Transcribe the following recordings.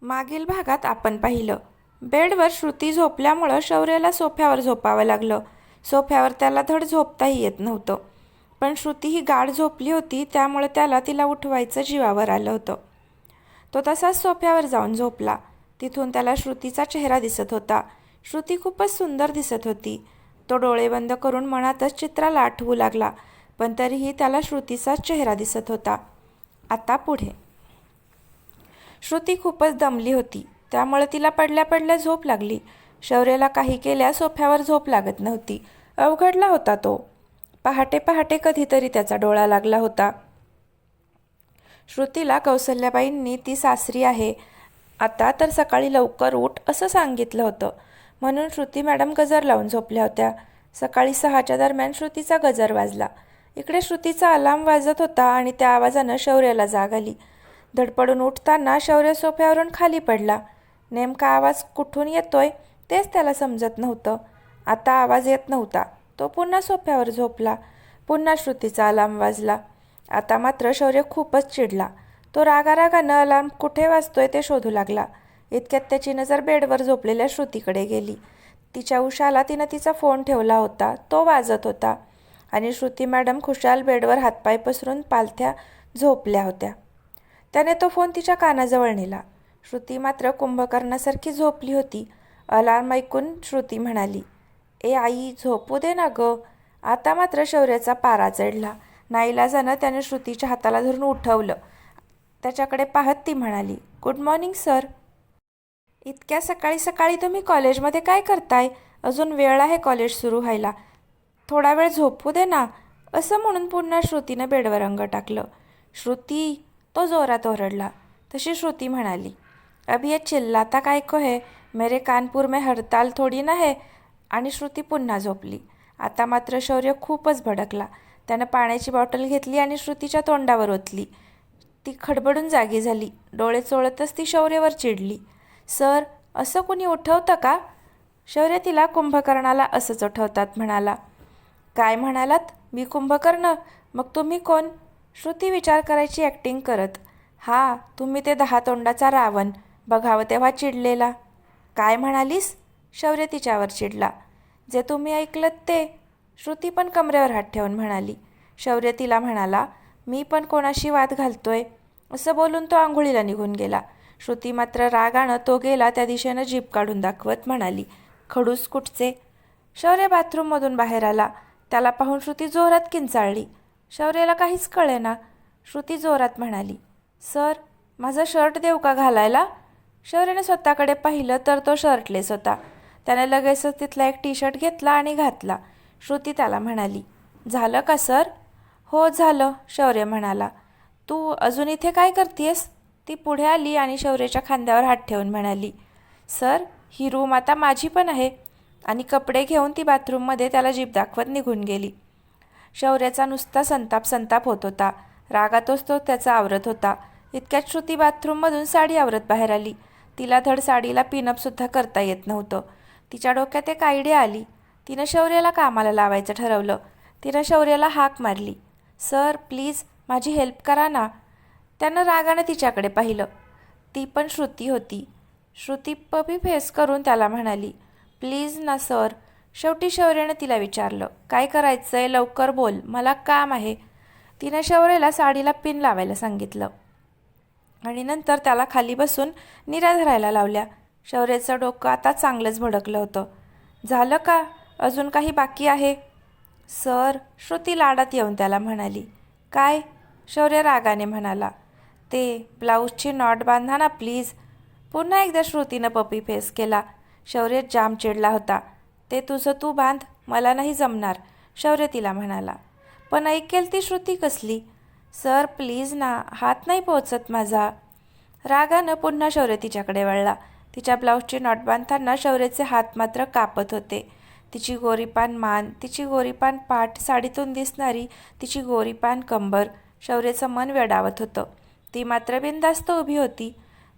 मागील भागात आपण पाहिलं, बेडवर श्रुती झोपल्यामुळं शौर्याला सोफ्यावर झोपावं लागलं. सोफ्यावर त्याला धड झोपताही येत नव्हतं. पण श्रुती ही गाढ झोपली होती, त्यामुळे त्याला तिला उठवायचं जीवावर आलं होतं. तो तसाच सोफ्यावर जाऊन झोपला. तिथून त्याला श्रुतीचा चेहरा दिसत होता. श्रुती खूपच सुंदर दिसत होती. तो डोळे बंद करून मनातच चित्राला आठवू लागला, पण तरीही त्याला श्रुतीचाच चेहरा दिसत होता. आता पुढे. श्रुती खूपच दमली होती, त्यामुळे तिला पडल्या पडल्या झोप लागली. शौर्याला काही केल्या सोफ्यावर झोप लागत नव्हती. अवघडला होता तो. पहाटे पहाटे कधीतरी त्याचा डोळा लागला होता. श्रुतीला कौसल्याबाईंनी ती सासरी आहे, आता तर सकाळी लवकर उठ असं सांगितलं होतं. म्हणून श्रुती मॅडम गजर लावून झोपल्या होत्या. सकाळी 6च्या दरम्यान श्रुतीचा गजर वाजला. इकडे श्रुतीचा अलार्म वाजत होता आणि त्या आवाजानं शौर्याला जाग आली. धडपडून उठताना शौर्य सोफ्यावरून खाली पडला. नेमका आवाज कुठून येतोय तेच त्याला समजत नव्हतं. आता आवाज येत नव्हता. तो पुन्हा सोफ्यावर झोपला. पुन्हा श्रुतीचा अलार्म वाजला. आता मात्र शौर्य खूपच चिडला. तो रागारागानं अलार्म कुठे वाजतोय ते शोधू लागला. इतक्यात त्याची नजर बेडवर झोपलेल्या श्रुतीकडे गेली. तिच्या उशाला तिनं तिचा फोन ठेवला होता. तो वाजत होता आणि श्रुती मॅडम खुशाल बेडवर हातपाय पसरून पालथ्या झोपल्या होत्या. त्याने तो फोन तिच्या कानाजवळ नेला. श्रुती मात्र कुंभकर्णासारखी झोपली होती. अलार्म ऐकून श्रुती म्हणाली, "ए आई, झोपू दे ना गं." आता मात्र शौर्याचा पारा चढला. नाईलाजानं त्याने श्रुतीच्या हाताला धरून उठवलं. त्याच्याकडे पाहत ती म्हणाली, "गुड मॉर्निंग सर." "इतक्या सकाळी सकाळी तुम्ही कॉलेजमध्ये काय करताय? अजून वेळ आहे कॉलेज सुरू व्हायला. थोडा वेळ झोपू दे ना." असं म्हणून पुन्हा श्रुतीनं बेडवर अंग टाकलं. "श्रुती," तो जोरात ओरडला. तशी श्रुती म्हणाली, "अभी ये चिल्लाता काय को है? मेरे कानपूर में हड़ताल थोडी ना है." आणि श्रुती पुन्हा झोपली. आता मात्र शौर्य खूपच भडकला. त्यानं पाण्याची बॉटल घेतली आणि श्रुतीच्या तोंडावर ओतली. ती खडबडून जागी झाली. डोळे चोळतच ती शौर्यावर चिडली. "सर, असं कुणी उठवतं का?" शौर्य तिला कुंभकर्णाला असंच उठवतात म्हणाला. "काय म्हणालात? मी कुंभकर्ण? मग तुम्ही कोण?" श्रुती विचार करायची ॲक्टिंग करत, "हा, तुम्ही ते 10 तोंडाचा रावण, बघावं तेव्हा चिडलेला." "काय म्हणालीस?" शौर्य तिच्यावर चिडला. "जे तुम्ही ऐकलत ते." श्रुती पण कमरेवर हात ठेवून म्हणाली. शौर्य तिला म्हणाला, "मी पण कोणाशी वाद घालतोय?" असं बोलून तो आंघोळीला निघून गेला. श्रुती मात्र रागानं तो गेला त्या दिशेनं जीभ काढून दाखवत म्हणाली, "खडूस कुठचे?" शौर्य बाथरूममधून बाहेर आला. त्याला पाहून श्रुती जोरात किंचाळली. शौर्याला काहीच कळेना. श्रुती जोरात म्हणाली, "सर, माझं शर्ट देऊ का घालायला?" शौर्याने स्वतःकडे पाहिलं तर तो शर्टलेस होता. त्याने लगेचच तिथला एक टी-शर्ट घेतला आणि घातला. श्रुती त्याला म्हणाली, "झालं का सर?" "हो झालं," शौर्य म्हणाला. "तू अजून इथे काय करतेस?" ती पुढे आली आणि शौर्याच्या खांद्यावर हात ठेवून म्हणाली, "सर, ही रूम आता माझी पण आहे." आणि कपडे घेऊन ती बाथरूममध्ये त्याला जीभ दाखवत निघून गेली. शौर्याचा नुसता संताप संताप होत होता. रागातच तो त्याचा आवरत होता. इतक्यात श्रुती बाथरूममधून साडी आवरत बाहेर आली. तिला धड साडीला पिनअपसुद्धा करता येत नव्हतं. तिच्या डोक्यात एक आयडिया आली. तिनं शौर्याला कामाला लावायचं ठरवलं. तिनं शौर्याला हाक मारली, "सर, प्लीज माझी हेल्प करा ना." त्यानं रागानं तिच्याकडे पाहिलं. ती पण श्रुती होती. श्रुती पपी फेस करून त्याला म्हणाली, "प्लीज ना सर." शेवटी शौर्यानं तिला विचारलं, "काय करायचंय? लवकर बोल, मला काम आहे." तिनं शौर्याला साडीला पिन लावायला सांगितलं आणि नंतर त्याला खाली बसून निऱ्या धरायला लावल्या. शौर्याचं डोकं आता चांगलंच भडकलं होतं. "झालं का? अजून काही बाकी आहे?" "सर," श्रुती लाडात येऊन त्याला म्हणाली. "काय?" शौर्य रागाने म्हणाला. "ते ब्लाऊजची नॉट बांधा ना प्लीज." पुन्हा एकदा श्रुतीनं पपी फेस केला. शौर्य जाम चिडला होता. "ते तुझं तू बांध, मला नाही जमणार," शौर्य तिला म्हणाला. पण ऐकेल ती श्रुती कसली? "सर प्लीज ना, हात नाही पोचत माझा." रागानं पुन्हा शौर्य तिच्याकडे वळला. तिच्या ब्लाऊजची नॉट बांधताना शौर्याचे हात मात्र कापत होते. तिची गोरीपान मान, तिची गोरीपान पाठ, साडीतून दिसणारी तिची गोरीपान कंबर, शौर्याचं मन वेडावत होतं. ती मात्र बिनधास्त उभी होती.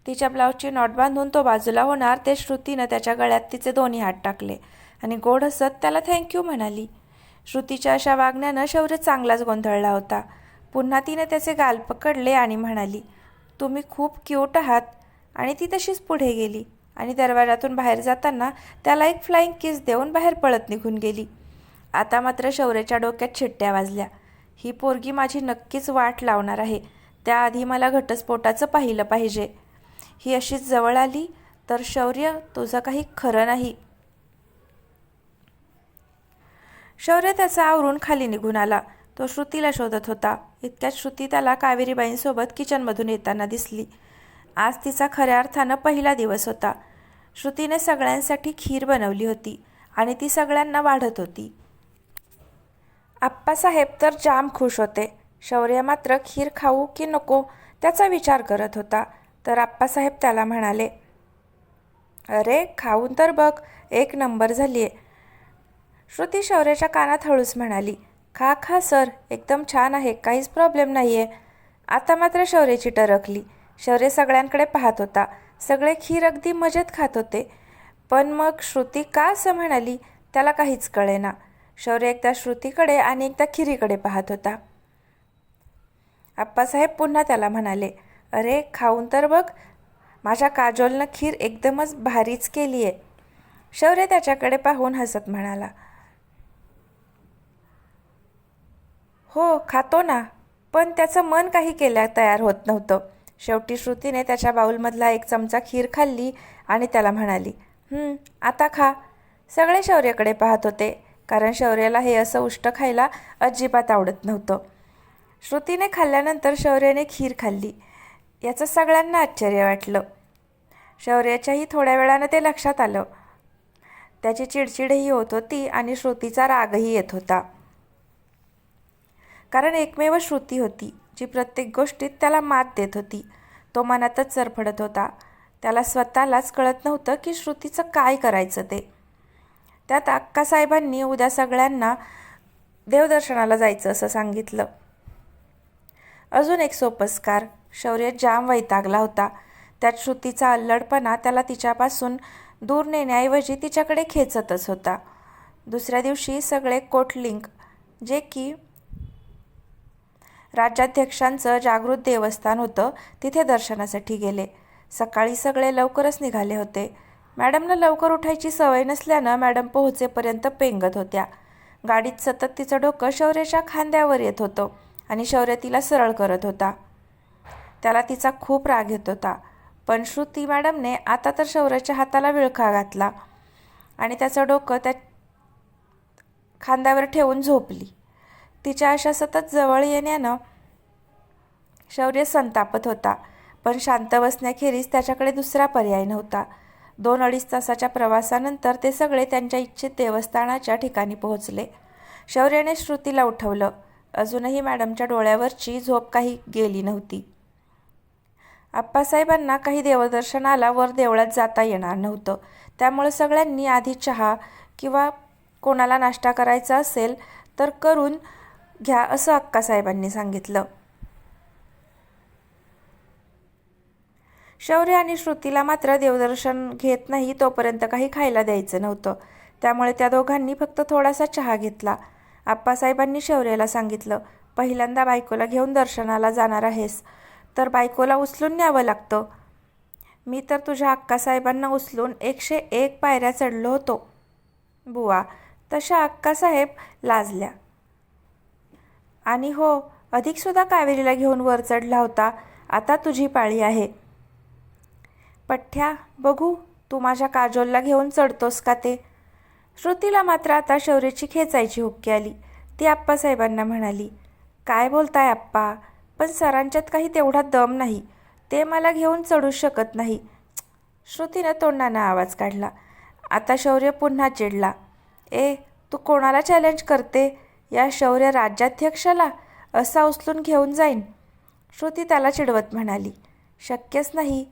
तिच्या ब्लाऊजची नॉट बांधून तो बाजूला होणार ते श्रुतीनं त्याच्या गळ्यात तिचे दोन्ही हात टाकले आणि गोड हसत त्याला थँक्यू म्हणाली. श्रुतीच्या अशा वागण्यानं शौर्य चांगलाच गोंधळला होता. पुन्हा तिने त्याचे गाल पकडले आणि म्हणाली, "तुम्ही खूप क्यूट आहात." आणि ती तशीच पुढे गेली आणि दरवाजातून बाहेर जाताना त्याला एक फ्लाइंग किस देऊन बाहेर पळत निघून गेली. आता मात्र शौर्याच्या डोक्यात शिट्ट्या वाजल्या. ही पोरगी माझी नक्कीच वाट लावणार आहे. त्याआधी मला घटस्फोटाचं पाहिलं पाहिजे. ही अशीच जवळ आली तर शौर्य, तुझं काही खरं नाही. शौर्य त्याचा आवरून खाली निघून आला. तो श्रुतीला शोधत होता. इतक्यात श्रुती त्याला कावेरीबाईंसोबत किचनमधून येताना दिसली. आज तिचा खऱ्या अर्थानं पहिला दिवस होता. श्रुतीने सगळ्यांसाठी खीर बनवली होती आणि ती सगळ्यांना वाढत होती. आप्पासाहेब तर जाम खुश होते. शौर्य मात्र खीर खाऊ की नको त्याचा विचार करत होता. तर आप्पासाहेब त्याला म्हणाले, अरे खाऊन तर बघ, एक नंबर झाली आहे. श्रुती शौर्याच्या कानात हळूच म्हणाली, खा खा सर, एकदम छान आहे, काहीच प्रॉब्लेम नाही आहे. आता मात्र शौर्याची टरकली. शौर्य सगळ्यांकडे पाहत होता. सगळे खीर अगदी मजेत खात होते. पण मग श्रुती का असं म्हणाली त्याला काहीच कळेना. शौर्य एकदा श्रुतीकडे आणि एकदा खिरीकडे पाहत होता. आप्पासाहेब पुन्हा त्याला म्हणाले, अरे खाऊन तर बघ, माझ्या काजोलनं खीर एकदमच भारीच केली आहे. शौर्य त्याच्याकडे पाहून हसत म्हणाला, हो खातो ना. पण त्याचं मन काही केल्या तयार होत नव्हतं. शेवटी श्रुतीने त्याच्या बाऊलमधला एक चमचा खीर खाल्ली आणि त्याला म्हणाली, आता खा. सगळे शौर्याकडे पाहत होते, कारण शौर्याला हे असं उष्ट खायला अजिबात आवडत नव्हतं. श्रुतीने खाल्ल्यानंतर शौर्याने खीर खाल्ली. याचं सगळ्यांना आश्चर्य वाटलं. शौर्याच्याही थोड्या वेळानं ते लक्षात आलं. त्याची चिडचिडही होत होती आणि श्रुतीचा रागही येत होता. कारण एकमेव श्रुती होती जी प्रत्येक गोष्टीत त्याला मात देत होती. तो मनातच चरफडत होता. त्याला स्वतःलाच कळत नव्हतं की श्रुतीचं काय करायचं ते. त्यात अक्कासाहेबांनी उद्या सगळ्यांना देवदर्शनाला जायचं असं सांगितलं. अजून एक सोपस्कार. शौर्य जाम वैतागला होता. त्यात श्रुतीचा अल्लडपणा त्याला तिच्यापासून दूर नेण्याऐवजी तिच्याकडे खेचतच होता. दुसऱ्या दिवशी सगळे कोटलिंग, जे की राज्याध्यक्षांचं जागृत देवस्थान होतं, तिथे दर्शनासाठी गेले. सकाळी सगळे लवकरच निघाले होते. मॅडमनं लवकर उठायची सवय नसल्यानं मॅडम पोहोचेपर्यंत पेंगत होत्या. गाडीत सतत तिचं डोकं शौर्याच्या खांद्यावर येत होतं आणि शौर्य तिला सरळ करत होता. त्याला तिचा खूप राग येत होता. पण श्रुती मॅडमने आता तर शौर्याच्या हाताला विळखा घातला आणि त्याचं डोकं त्या खांद्यावर ठेवून झोपली. तिच्या अशा सतत जवळ येण्यानं शौर्य संतापत होता. पण शांत बसण्याखेरीज त्याच्याकडे दुसरा पर्याय नव्हता. 2-2.5 तासाच्या प्रवासानंतर ते सगळे त्यांच्या इच्छित देवस्थानाच्या ठिकाणी पोहोचले. शौर्याने श्रुतीला उठवलं. अजूनही मॅडमच्या डोळ्यावरची झोप काही गेली नव्हती. आप्पासाहेबांना काही देवदर्शनाला वर देवळात जाता येणार नव्हतं. त्यामुळे सगळ्यांनी आधी चहा किंवा कोणाला नाश्ता करायचा असेल तर करून घ्या असं अक्कासाहेबांनी सांगितलं. शौर्य आणि श्रुतीला मात्र देवदर्शन घेत नाही तोपर्यंत काही खायला द्यायचं नव्हतं. त्यामुळे त्या दोघांनी फक्त थोडासा चहा घेतला. आप्पासाहेबांनी शौर्याला सांगितलं, पहिल्यांदा बायकोला घेऊन दर्शनाला जाणार आहेस तर बायकोला उचलून न्यावं लागतं. मी तर तुझ्या अक्कासाहेबांना उचलून 101 पायऱ्या चढलो होतो. बुवा, तशा अक्कासाहेब लाजल्या. आणि हो, अधिकसुद्धा कावेरीला घेऊन वर चढला होता. आता तुझी पाळी आहे. पठ्ठ्या, बघू तू माझ्या काजोलला घेऊन चढतोस का ते. श्रुतीला मात्र आता शौर्याची खेचायची हुक्की आली. ती आप्पासाहेबांना म्हणाली, काय बोलताय आप्पा, पण सरांच्यात काही तेवढा दम नाही. ते मला घेऊन चढूच शकत नाही. श्रुतीनं तोंडानं आवाज काढला. आता शौर्य पुन्हा चिडला. तू कोणाला चॅलेंज करते? या शौर्य राज्याध्यक्षाला असा उचलून घेऊन जाईन. श्रुती त्याला चिडवत म्हणाली, शक्यच नाही.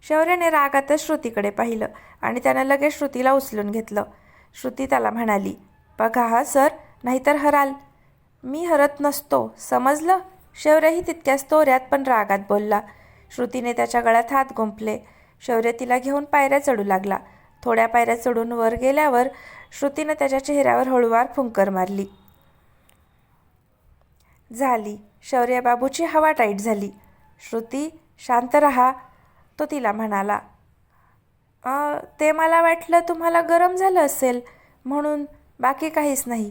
शौर्याने रागातच श्रुतीकडे पाहिलं आणि त्यानं लगेच श्रुतीला उचलून घेतलं. श्रुती त्याला म्हणाली, बघा हा सर, नाहीतर हराल. मी हरत नसतो, समजलं. शौर्यही तितक्याच तोऱ्यात पण रागात बोलला. श्रुतीने त्याच्या गळ्यात हात गुंफले. शौर्य तिला घेऊन पायऱ्या चढू लागला. थोड्या पायऱ्या चढून वर गेल्यावर श्रुतीनं त्याच्या चेहऱ्यावर हळूवार फुंकर मारली. झाली. शौर्यबाबूची हवा टाईट झाली. श्रुती, शांत रहा, तो तिला म्हणाला. ते मला वाटलं तुम्हाला गरम झालं असेल म्हणून, बाकी काहीच नाही.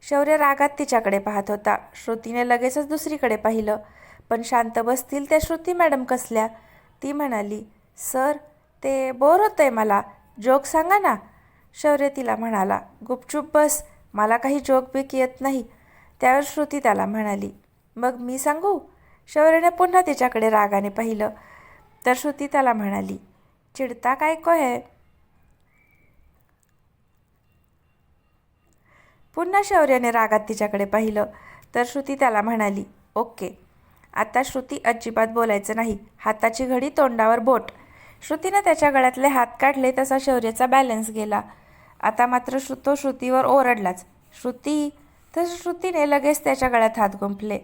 शौर्य रागात तिच्याकडे पाहत होता. श्रुतीने लगेचच दुसरीकडे पाहिलं. पण शांत बसतील त्या श्रुती मॅडम कसल्या. ती म्हणाली, सर ते बोर होतंय मला, जोक सांगा ना. शौर्य तिला म्हणाला, गुपचूप बस, मला काही जोक बिक येत नाही. त्यावर श्रुती त्याला म्हणाली, मग मी सांगू. शौर्याने पुन्हा तिच्याकडे रागाने पाहिलं. तर श्रुती त्याला म्हणाली, चिडता काय को है. पुन्हा शौर्याने रागात तिच्याकडे पाहिलं. तर श्रुती त्याला म्हणाली, ओके. आता श्रुती अजिबात बोलायचं नाही. हाताची घडी, तोंडावर बोट. श्रुतीने त्याच्या गळ्यातले हात काढले तसा शौर्याचा बॅलन्स गेला. आता मात्र तो श्रुतीवर ओरडलाच. श्रुती. तसं श्रुतीने लगेच त्याच्या गळ्यात हात गुंफले.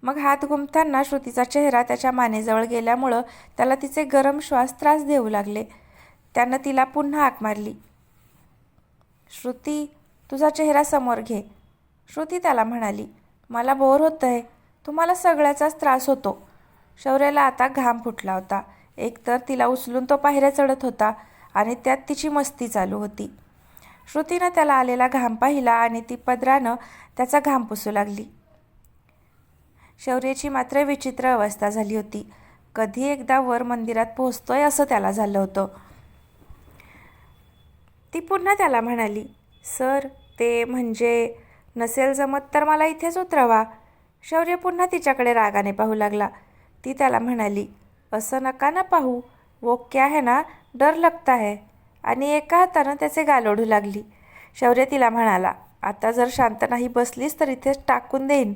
मग हात गुंफताना श्रुतीचा चेहरा त्याच्या मानेजवळ गेल्यामुळं त्याला तिचे गरम श्वास त्रास देऊ लागले. त्यानं तिला पुन्हा हाक मारली, श्रुती तुझा चेहरा समोर घे. श्रुती त्याला म्हणाली, मला बोर होतंय, तुम्हाला सगळ्याचाच त्रास होतो. शौर्याला आता घाम फुटला होता. एकतर तिला उचलून तो पायऱ्या चढत होता आणि त्यात तिची मस्ती चालू होती. श्रुतीनं त्याला आलेला घाम पाहिला आणि ती पदरानं त्याचा घाम पुसू लागली. शौर्याची मात्र विचित्र अवस्था झाली होती. कधी एकदा वर मंदिरात पोहोचतोय असं त्याला झालं होतं. ती पुन्हा त्याला म्हणाली, सर ते म्हणजे नसेल जमत तर मला इथेच उतरवा. शौर्य पुन्हा तिच्याकडे रागाने पाहू लागला. ती त्याला म्हणाली, असं नका ना पाहू, वो क्या है ना, डर लगता है. आणि एका हातानं त्याचे गाल ओढू लागली. शौर्य तिला म्हणाला, आता जर शांत नाही बसलीस तर इथेच टाकून देईन.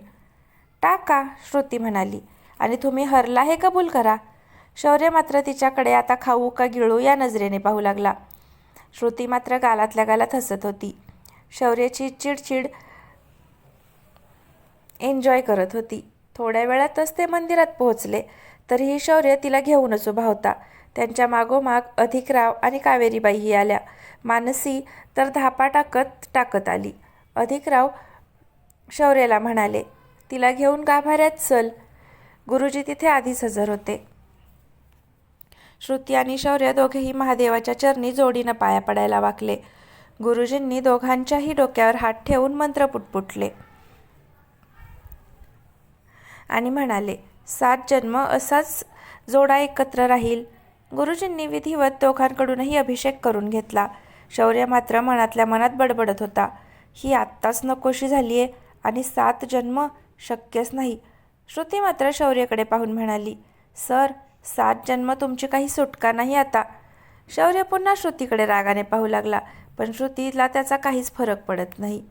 टाका, श्रुती म्हणाली, आणि तुम्ही हरला हे कबूल करा. शौर्य मात्र तिच्याकडे आता खाऊ का गिळू या नजरेने पाहू लागला. श्रुती मात्र गालातल्या गालात हसत होती. शौर्याची चिडचिड एन्जॉय करत होती. थोड्या वेळातच ते मंदिरात पोहोचले. तरीही शौर्य तिला घेऊनच उभा होता. त्यांच्या मागोमाग अधिकराव आणि कावेरीबाईही आल्या. मानसी तर धापा टाकत आली. अधिकराव शौर्याला म्हणाले, तिला घेऊन गाभाऱ्यात चल. गुरुजी तिथे आधीच हजर होते. श्रुती आणि शौर्य दोघेही महादेवाच्या चरणी जोडीनं पाया पडायला वाकले. गुरुजींनी दोघांच्याही डोक्यावर हात ठेवून मंत्र पुटपुटले आणि म्हणाले, 7 जन्म असाच जोडा एकत्र राहील. गुरुजींनी विधिवत दोघांकडूनही अभिषेक करून घेतला. शौर्य मात्र मनातल्या मनात बडबडत होता, ही आत्ताच नकोशी झालीये आणि 7 जन्म शक्यच नाही. श्रुती मात्र शौर्याकडे पाहून म्हणाली, सर 7 जन्म तुमची काही सुटका नाही आता. शौर्य पुन्हा श्रुतीकडे रागाने पाहू लागला. पण श्रुतीला त्याचा काहीच फरक पडत नाही.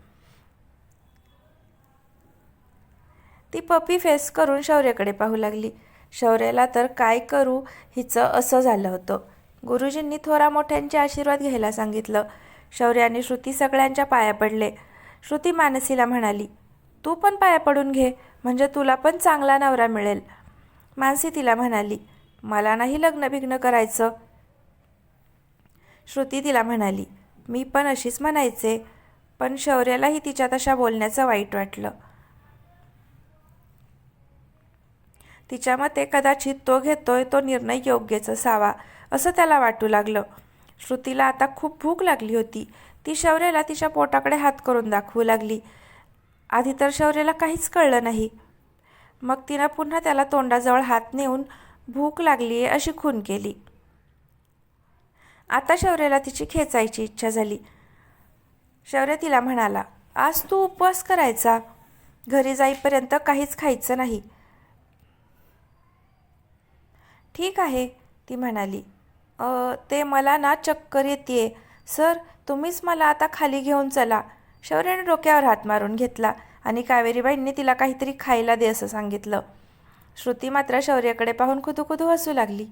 ती पपी फेस करून शौर्याकडे पाहू लागली. शौर्याला तर काय करू हिचं असं झालं होतं. गुरुजींनी थोरा मोठ्यांचे आशीर्वाद घ्यायला सांगितलं. शौर्य आणि श्रुती सगळ्यांच्या पाया पडले. श्रुती मानसीला म्हणाली, तू पण पाया पडून घे, म्हणजे तुला पण चांगला नवरा मिळेल. मानसी तिला म्हणाली, मला नाही लग्न बिग्न करायचं. श्रुती तिला म्हणाली, मी पण अशीच म्हणायचे. पण शौर्यालाही तिच्या तशा बोलण्याचं वाईट वाटलं. तिच्या मते कदाचित तो घेतोय तो निर्णय योग्यच असावा असं त्याला वाटू लागलं. श्रुतीला आता खूप भूक लागली होती. ती शौर्याला तिच्या पोटाकडे हात करून दाखवू लागली. आधी तर शौर्याला काहीच कळलं नाही. मग तिनं पुन्हा त्याला तोंडाजवळ हात नेऊन भूक लागलीये अशी खूण केली. आता शौर्याला तिची खेचायची इच्छा झाली. शौर्य तिला म्हणाला, आज तू उपवास करायचा, घरी जाईपर्यंत काहीच खायचं नाही. ठीक आहे, ती म्हणाली. ते मला ना चक्कर येतेय. सर तुम्हीच मला आता खाली घेऊन चला. शौर्याने डोक्यावर हात मारून घेतला आणि कावेरीबाईंनी तिला काहीतरी खायला दे असं सांगितलं. श्रुती मात्र शौर्याकडे पाहून खुदुखुदू हसू लागली.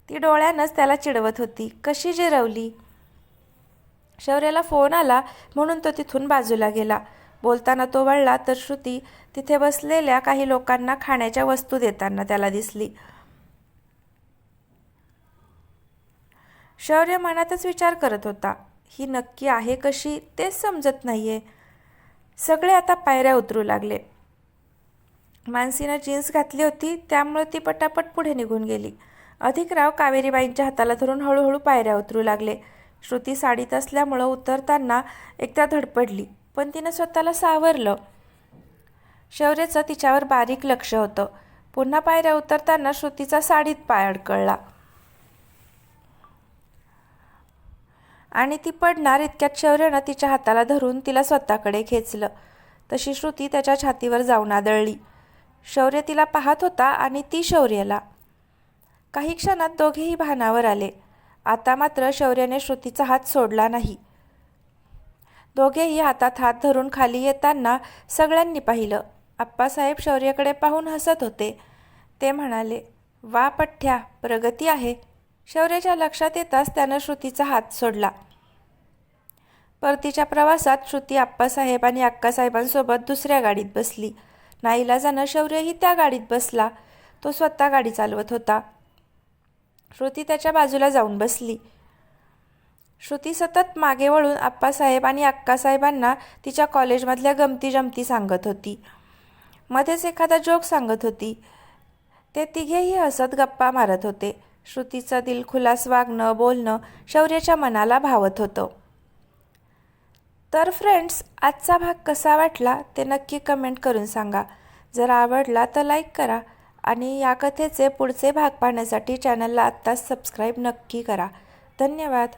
ती डोळ्यानंच त्याला चिडवत होती, कशी जिरवली. शौर्याला फोन आला म्हणून तो तिथून बाजूला गेला. बोलताना तो वळला तर श्रुती तिथे बसलेल्या काही लोकांना खाण्याच्या वस्तू देताना त्याला दिसली. शौर्य मनातच विचार करत होता, ही नक्की आहे कशी तेच समजत नाहीये. सगळे आता पायऱ्या उतरू लागले. मानसीनं जीन्स घातली होती त्यामुळे ती पटापट पुढे निघून गेली. अधिकराव कावेरीबाईंच्या हाताला धरून हळूहळू पायऱ्या उतरू लागले. श्रुती साडीत असल्यामुळं उतरताना एकदा धडपडली, पण तिनं स्वतःला सावरलं. शौर्याचं तिच्यावर बारीक लक्ष होतं. पुन्हा पायऱ्या उतरताना श्रुतीचा साडीत पाय अडकळला आणि ती पडणार इतक्यात शौर्यानं तिच्या हाताला धरून तिला स्वतःकडे खेचलं. तशी श्रुती त्याच्या छातीवर जाऊन आदळली. शौर्य तिला पाहत होता आणि ती शौर्याला. काही क्षणात दोघेही भानावर आले. आता मात्र शौर्याने श्रुतीचा हात सोडला नाही. दोघेही हातात हात धरून खाली येताना सगळ्यांनी पाहिलं. आप्पासाहेब शौर्याकडे पाहून हसत होते. ते म्हणाले, वा पठ्ठ्या, प्रगती आहे. शौर्याच्या लक्षात येताच त्यानं श्रुतीचा हात सोडला. परतीच्या प्रवासात श्रुती आप्पासाहेब आणि अक्कासाहेबांसोबत दुसऱ्या गाडीत बसली. नाईलाजानं शौर्यही त्या गाडीत बसला. तो स्वतः गाडी चालवत होता. श्रुती त्याच्या बाजूला जाऊन बसली. श्रुती सतत मागे वळून आप्पासाहेब आणि अक्कासाहेबांना तिच्या कॉलेजमधल्या गमती जमती सांगत होती. मध्येच एखादा जोक सांगत होती. ते तिघेही हसत गप्पा मारत होते. श्रुतीचं दिलखुलास वागणं, बोलणं शौर्याच्या मनाला भावत होतं. तर फ्रेंड्स, आजचा भाग कसा वाटला ते नक्की कमेंट करून सांगा. जर आवडला तर लाईक करा आणि या कथेचे पुढचे भाग पाहण्यासाठी चॅनलला आत्ताच सबस्क्राईब नक्की करा. धन्यवाद.